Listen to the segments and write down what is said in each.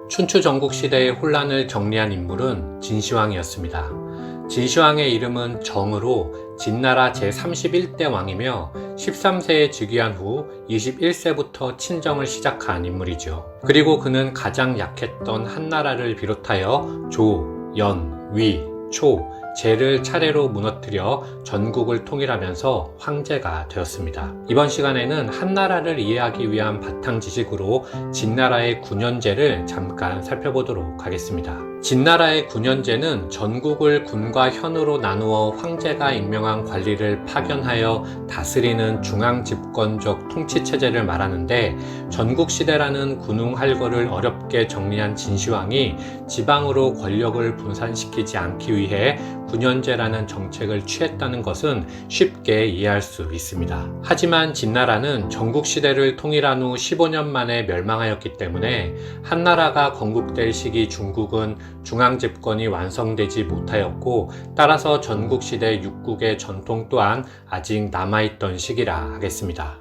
춘추 전국시대의 혼란을 정리한 인물은 진시황이었습니다. 진시황의 이름은 정으로 진나라 제31대 왕이며 13세에 즉위한 후 21세부터 친정을 시작한 인물이죠. 그리고 그는 가장 약했던 한나라를 비롯하여 조, 연, 위, 초, 제를 차례로 무너뜨려 전국을 통일하면서 황제가 되었습니다. 이번 시간에는 한나라를 이해하기 위한 바탕 지식으로 진나라의 9년제를 잠깐 살펴보도록 하겠습니다. 진나라의 9년제는 전국을 군과 현으로 나누어 황제가 임명한 관리를 파견하여 다스리는 중앙집권적 통치체제를 말하는데, 전국시대라는 군웅할거를 어렵게 정리한 진시황이 지방으로 권력을 분산시키지 않기 위해 9년제라는 정책을 취했다는 것은 쉽게 이해할 수 있습니다. 하지만 진나라는 전국시대를 통일한 후 15년 만에 멸망하였기 때문에 한나라가 건국될 시기 중국은 중앙집권이 완성되지 못하였고, 따라서 전국시대 육국의 전통 또한 아직 남아있던 시기라 하겠습니다.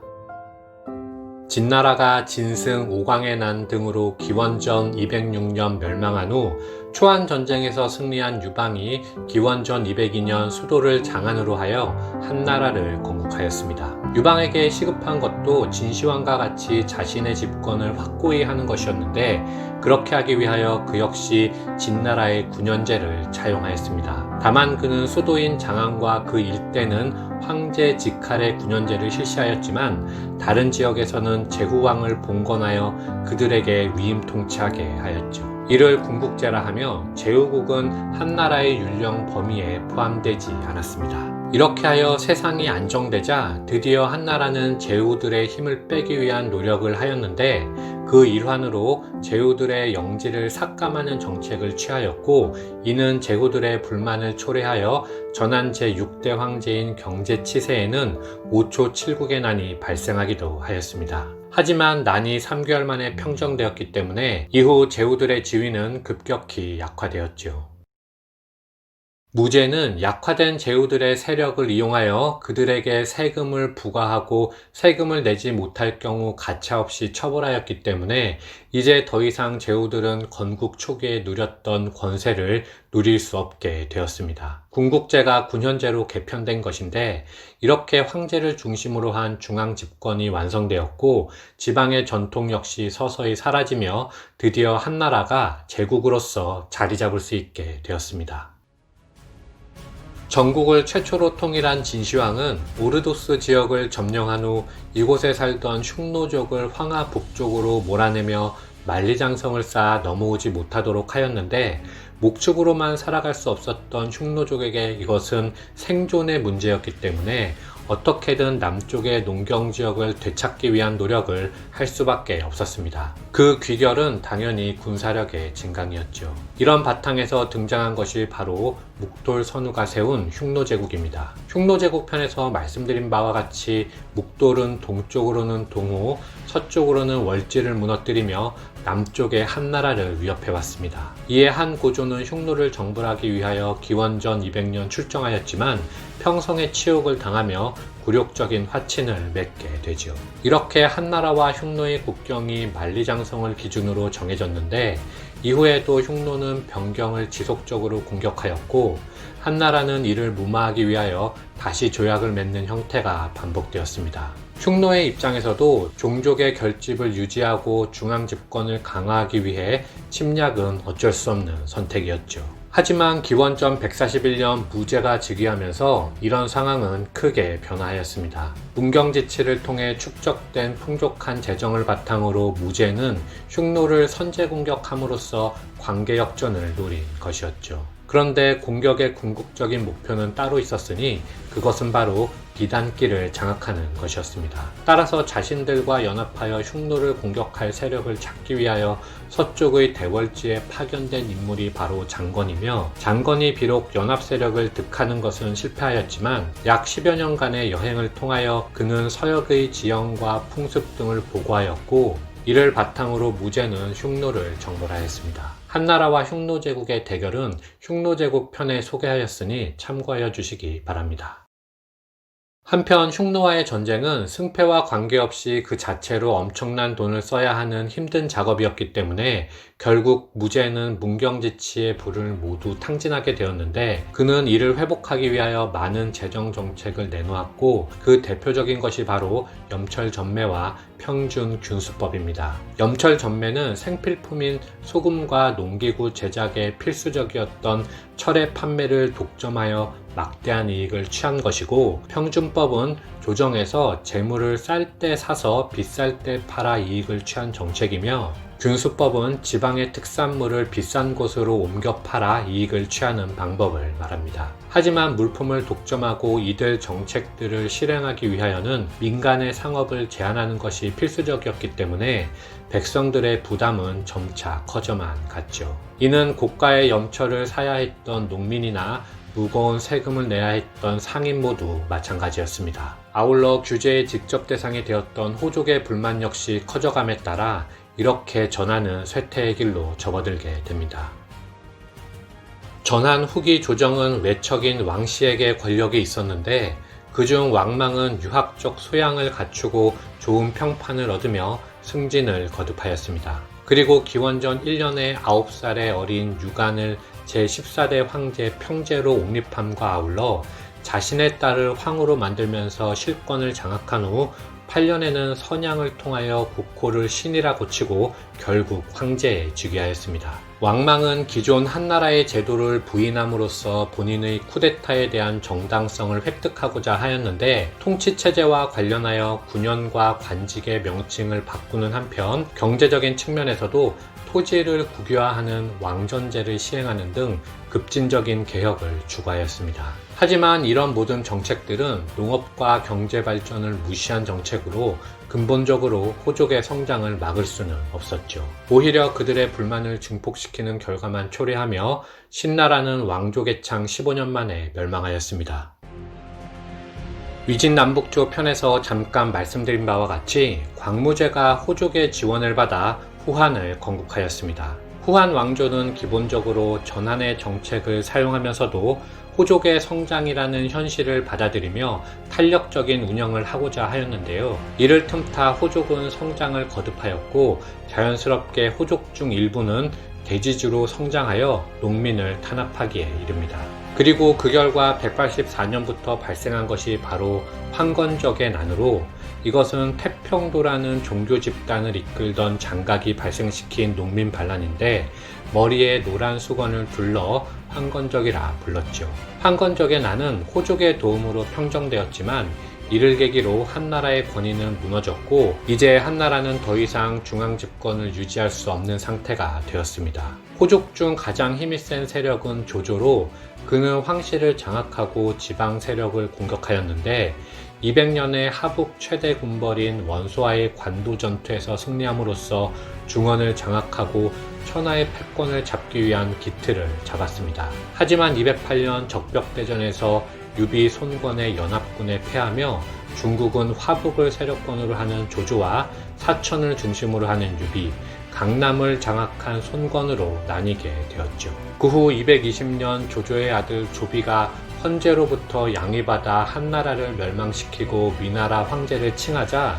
진나라가 진승, 오광의 난 등으로 기원전 206년 멸망한 후 초안전쟁에서 승리한 유방이 기원전 202년 수도를 장안으로 하여 한나라를 건국하였습니다. 유방에게 시급한 것도 진시황과 같이 자신의 집권을 확고히 하는 것이었는데, 그렇게 하기 위하여 그 역시 진나라의 9년제를 차용하였습니다. 다만 그는 수도인 장안과 그 일대는 황제 직할의 9년제를 실시하였지만, 다른 지역에서는 제후왕을 봉건하여 그들에게 위임 통치하게 하였죠. 이를 궁국제라 하며 제후국은 한나라의 율령 범위에 포함되지 않았습니다. 이렇게 하여 세상이 안정되자 드디어 한나라는 제후들의 힘을 빼기 위한 노력을 하였는데, 그 일환으로 제후들의 영지를 삭감하는 정책을 취하였고, 이는 제후들의 불만을 초래하여 전한 제6대 황제인 경제치세에는 5초 7국의 난이 발생하기도 하였습니다. 하지만 난이 3개월 만에 평정되었기 때문에 이후 제후들의 지위는 급격히 약화되었죠. 무제는 약화된 제후들의 세력을 이용하여 그들에게 세금을 부과하고 세금을 내지 못할 경우 가차없이 처벌하였기 때문에 이제 더 이상 제후들은 건국 초기에 누렸던 권세를 누릴 수 없게 되었습니다. 군국제가 9년제로 개편된 것인데, 이렇게 황제를 중심으로 한 중앙집권이 완성되었고 지방의 전통 역시 서서히 사라지며 드디어 한나라가 제국으로서 자리 잡을 수 있게 되었습니다. 전국을 최초로 통일한 진시황은 오르도스 지역을 점령한 후 이곳에 살던 흉노족을 황하 북쪽으로 몰아내며 만리장성을 쌓아 넘어오지 못하도록 하였는데, 목축으로만 살아갈 수 없었던 흉노족에게 이것은 생존의 문제였기 때문에 어떻게든 남쪽의 농경지역을 되찾기 위한 노력을 할 수밖에 없었습니다. 그 귀결은 당연히 군사력의 증강이었죠. 이런 바탕에서 등장한 것이 바로 묵돌 선우가 세운 흉노제국입니다. 흉노제국 편에서 말씀드린 바와 같이 묵돌은 동쪽으로는 동호, 서쪽으로는 월지를 무너뜨리며 남쪽의 한나라를 위협해왔습니다. 이에 한 고조는 흉노를 정벌하기 위하여 기원전 200년 출정하였지만 평성의 치욕을 당하며 굴욕적인 화친을 맺게 되죠. 이렇게 한나라와 흉노의 국경이 만리장성을 기준으로 정해졌는데, 이후에도 흉노는 변경을 지속적으로 공격하였고 한나라는 이를 무마하기 위하여 다시 조약을 맺는 형태가 반복되었습니다. 흉노의 입장에서도 종족의 결집을 유지하고 중앙집권을 강화하기 위해 침략은 어쩔 수 없는 선택이었죠. 하지만 기원전 141년 무제가 즉위하면서 이런 상황은 크게 변화하였습니다. 문경지치를 통해 축적된 풍족한 재정을 바탕으로 무제는 흉노를 선제 공격함으로써 관계 역전을 노린 것이었죠. 그런데 공격의 궁극적인 목표는 따로 있었으니 그것은 바로 비단길을 장악하는 것이었습니다. 따라서 자신들과 연합하여 흉노를 공격할 세력을 찾기 위하여 서쪽의 대월지에 파견된 인물이 바로 장건이며, 장건이 비록 연합 세력을 득하는 것은 실패하였지만 약 10여 년간의 여행을 통하여 그는 서역의 지형과 풍습 등을 보고하였고, 이를 바탕으로 무제는 흉노를 정벌하였습니다. 한나라와 흉노제국의 대결은 흉노제국 편에 소개하였으니 참고하여 주시기 바랍니다. 한편 흉노와의 전쟁은 승패와 관계없이 그 자체로 엄청난 돈을 써야 하는 힘든 작업이었기 때문에 결국 무제는 문경지치의 부를 모두 탕진하게 되었는데, 그는 이를 회복하기 위하여 많은 재정 정책을 내놓았고, 그 대표적인 것이 바로 염철전매와 평준균수법입니다. 염철전매는 생필품인 소금과 농기구 제작에 필수적이었던 철의 판매를 독점하여 막대한 이익을 취한 것이고, 평준법은 조정에서 재물을 쌀 때 사서 비쌀 때 팔아 이익을 취한 정책이며, 균수법은 지방의 특산물을 비싼 곳으로 옮겨 팔아 이익을 취하는 방법을 말합니다. 하지만 물품을 독점하고 이들 정책들을 실행하기 위하여는 민간의 상업을 제한하는 것이 필수적이었기 때문에 백성들의 부담은 점차 커져만 갔죠. 이는 고가의 염철을 사야 했던 농민이나 무거운 세금을 내야 했던 상인 모두 마찬가지였습니다. 아울러 규제의 직접 대상이 되었던 호족의 불만 역시 커져감에 따라 이렇게 전하는 쇠퇴의 길로 접어들게 됩니다. 전한 후기 조정은 외척인 왕씨에게 권력이 있었는데, 그중 왕망은 유학적 소양을 갖추고 좋은 평판을 얻으며 승진을 거듭하였습니다. 그리고 기원전 1년에 9살의 어린 유간을 제14대 황제 평제로 옹립함과 아울러 자신의 딸을 황후로 만들면서 실권을 장악한 후 8년에는 선양을 통하여 국호를 신이라 고치고 결국 황제에 즉위하였습니다. 왕망은 기존 한나라의 제도를 부인함으로써 본인의 쿠데타에 대한 정당성을 획득하고자 하였는데, 통치체제와 관련하여 군현과 관직의 명칭을 바꾸는 한편 경제적인 측면에서도 토지를 국유화하는 왕전제를 시행하는 등 급진적인 개혁을 추구하였습니다. 하지만 이런 모든 정책들은 농업과 경제 발전을 무시한 정책으로 근본적으로 호족의 성장을 막을 수는 없었죠. 오히려 그들의 불만을 증폭시키는 결과만 초래하며 신나라는 왕족의 창 15년 만에 멸망하였습니다. 위진남북조 편에서 잠깐 말씀드린 바와 같이 광무제가 호족의 지원을 받아 후한을 건국하였습니다. 후한 왕조는 기본적으로 전한의 정책을 사용하면서도 호족의 성장이라는 현실을 받아들이며 탄력적인 운영을 하고자 하였는데요. 이를 틈타 호족은 성장을 거듭하였고, 자연스럽게 호족 중 일부는 대지주로 성장하여 농민을 탄압하기에 이릅니다. 그리고 그 결과 184년부터 발생한 것이 바로 황건적의 난으로, 이것은 태평도라는 종교 집단을 이끌던 장각이 발생시킨 농민 반란인데, 머리에 노란 수건을 둘러 황건적이라 불렀죠. 황건적의 난은 호족의 도움으로 평정되었지만 이를 계기로 한나라의 권위는 무너졌고, 이제 한나라는 더 이상 중앙 집권을 유지할 수 없는 상태가 되었습니다. 호족 중 가장 힘이 센 세력은 조조로, 그는 황씨를 장악하고 지방 세력을 공격하였는데 200년의 하북 최대 군벌인 원소와의 관도 전투에서 승리함으로써 중원을 장악하고 천하의 패권을 잡기 위한 기틀을 잡았습니다. 하지만 208년 적벽대전에서 유비 손권의 연합군에 패하며 중국은 화북을 세력권으로 하는 조조와 사천을 중심으로 하는 유비, 강남을 장악한 손권으로 나뉘게 되었죠. 그 후 220년 조조의 아들 조비가 헌제로부터 양위받아 한나라를 멸망시키고 위나라 황제를 칭하자,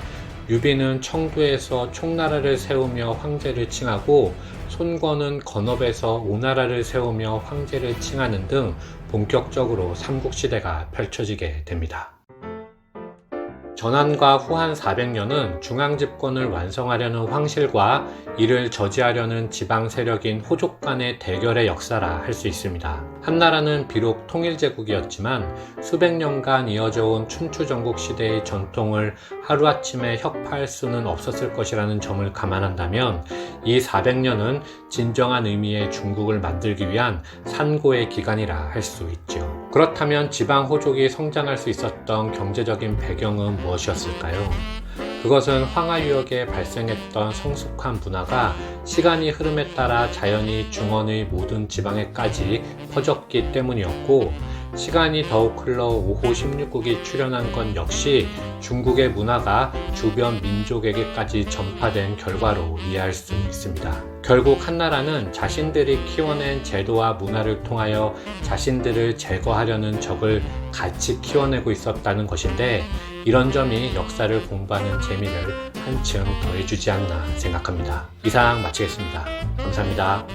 유비는 청두에서 총나라를 세우며 황제를 칭하고, 손권은 건업에서 오나라를 세우며 황제를 칭하는 등 본격적으로 삼국시대가 펼쳐지게 됩니다. 전한과 후한 400년은 중앙집권을 완성하려는 황실과 이를 저지하려는 지방 세력인 호족 간의 대결의 역사라 할 수 있습니다. 한나라는 비록 통일제국이었지만 수백 년간 이어져 온 춘추전국 시대의 전통을 하루아침에 혁파할 수는 없었을 것이라는 점을 감안한다면 이 400년은 진정한 의미의 중국을 만들기 위한 산고의 기간이라 할 수 있죠. 그렇다면 지방 호족이 성장할 수 있었던 경제적인 배경은 무엇이었을까요? 그것은 황하유역에 발생했던 성숙한 문화가 시간이 흐름에 따라 자연히 중원의 모든 지방에까지 퍼졌기 때문이었고, 시간이 더욱 흘러 5호 16국이 출현한 건 역시 중국의 문화가 주변 민족에게까지 전파된 결과로 이해할 수 있습니다. 결국 한나라는 자신들이 키워낸 제도와 문화를 통하여 자신들을 제거하려는 적을 같이 키워내고 있었다는 것인데, 이런 점이 역사를 공부하는 재미를 한층 더해주지 않나 생각합니다. 이상 마치겠습니다. 감사합니다.